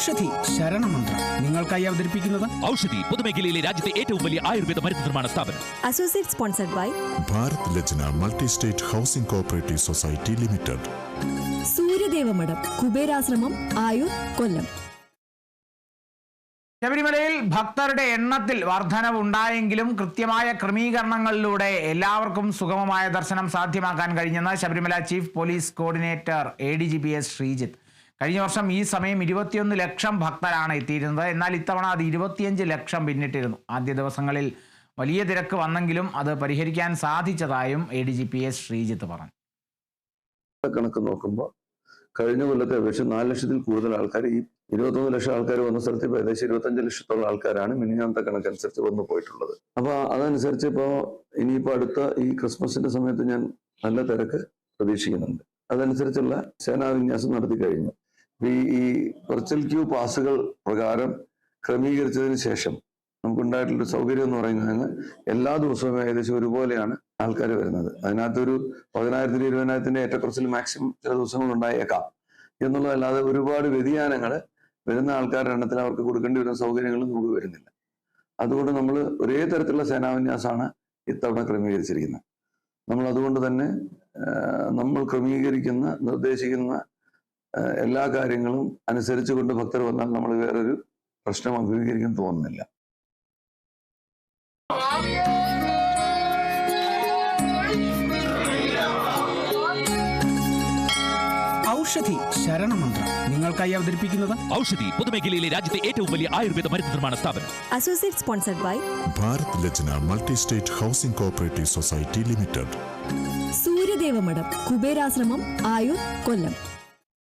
ഔഷധി ശരണമന്ത്രം നിങ്ങൾക്കായി അവതരിപ്പിക്കുന്നത് ഔഷധി പൊതുമേഖലയിലെ രാജ്യത്തെ ഏറ്റവും വലിയ ആയുർവേദ മരുന്ന് നിർമ്മാണ സ്ഥാപനം. Associate sponsored by Bharat Lajna multi state housing cooperative society limited. Suryadevamadam Kuberashramam Ayoor Kollam. ശബരിമലയിൽ ഭക്തരുടെ എണ്ണത്തിൽ വർധനവുണ്ടായെങ്കിലും കൃത്യമായ ക്രമീകരണങ്ങളിലൂടെ എല്ലാവർക്കും സുഗമമായ ദർശനം സാധ്യമാക്കാൻ കഴിഞ്ഞെന്ന് Sabarimala chief police coordinator ADGP Sreejith. കഴിഞ്ഞ വർഷം ഈ സമയം 21 ലക്ഷം ഭക്തരാണ് എത്തിയിരുന്നത്. എന്നാൽ ഇത്തവണ അത് 25 ലക്ഷം പിന്നിട്ടിരുന്നു. ആദ്യ ദിവസങ്ങളിൽ വലിയ തിരക്ക് വന്നെങ്കിലും അത് പരിഹരിക്കാൻ സാധിച്ചതായും ADGP ശ്രീജിത്ത് പറഞ്ഞു. കണക്ക് നോക്കുമ്പോൾ കഴിഞ്ഞ കൊല്ലത്തെ അപേക്ഷിച്ച് 4 ലക്ഷത്തിൽ കൂടുതൽ ആൾക്കാർ, ഈ 21 ലക്ഷം ആൾക്കാർ വന്ന സ്ഥലത്ത് ഇപ്പോൾ ഏകദേശം 25 ലക്ഷത്തോളം ആൾക്കാരാണ് മിനിഞ്ഞാന്നത്തെ കണക്കനുസരിച്ച് വന്നു പോയിട്ടുള്ളത്. അപ്പോൾ അതനുസരിച്ച് ഇനിയിപ്പോൾ അടുത്ത ഈ ക്രിസ്മസിന്റെ സമയത്ത് ഞാൻ നല്ല തിരക്ക് പ്രതീക്ഷിക്കുന്നുണ്ട്. അതനുസരിച്ചുള്ള സേനാവിന്യാസം നടത്തി കഴിഞ്ഞു. ഈ വെർച്വൽ ക്യൂ പാസുകൾ പ്രകാരം ക്രമീകരിച്ചതിന് ശേഷം നമുക്കുണ്ടായിട്ടുള്ള സൗകര്യം എന്ന് പറയുന്നത് എല്ലാ ദിവസവും ഏകദേശം ഒരുപോലെയാണ് ആൾക്കാർ വരുന്നത്. അതിനകത്തൊരു 10,000 20,000 ഏറ്റക്കുറച്ചിൽ മാക്സിമം ചില ദിവസങ്ങൾ ഉണ്ടായേക്കാം എന്നുള്ളതല്ലാതെ ഒരുപാട് വ്യതിയാനങ്ങൾ വരുന്ന ആൾക്കാരുടെ എണ്ണത്തിൽ അവർക്ക് കൊടുക്കേണ്ടി വരുന്ന സൗകര്യങ്ങളും നമുക്ക് വരുന്നില്ല. അതുകൊണ്ട് നമ്മൾ ഒരേ തരത്തിലുള്ള സേനാവിന്യാസമാണ് ഇത്തവണ ക്രമീകരിച്ചിരിക്കുന്നത്. നമ്മൾ അതുകൊണ്ട് തന്നെ നമ്മൾ ക്രമീകരിക്കുന്ന നിർദ്ദേശിക്കുന്ന എല്ലാ കാര്യങ്ങളും അനുസരിച്ചുകൊണ്ട് ഭക്തർ വന്നാൽ നമ്മൾ വേറൊരു പ്രശ്നം അഭിമുഖീകരിക്കാൻ തോന്നുന്നില്ല. ഔഷധി ശരണമന്ത്രം നിങ്ങൾക്കായി അവതരിപ്പിക്കുന്നത് ഔഷധി പൊതുമേഖലയിലെ രാജ്യത്തെ ഏറ്റവും വലിയ ആയുർവേദ മരുന്ന് നിർമ്മാണ സ്ഥാപനം. Associate sponsored by Bharat Lajna multi state housing cooperative society limited. Suryadevamadam Kuberashramam Ayoor Kollam.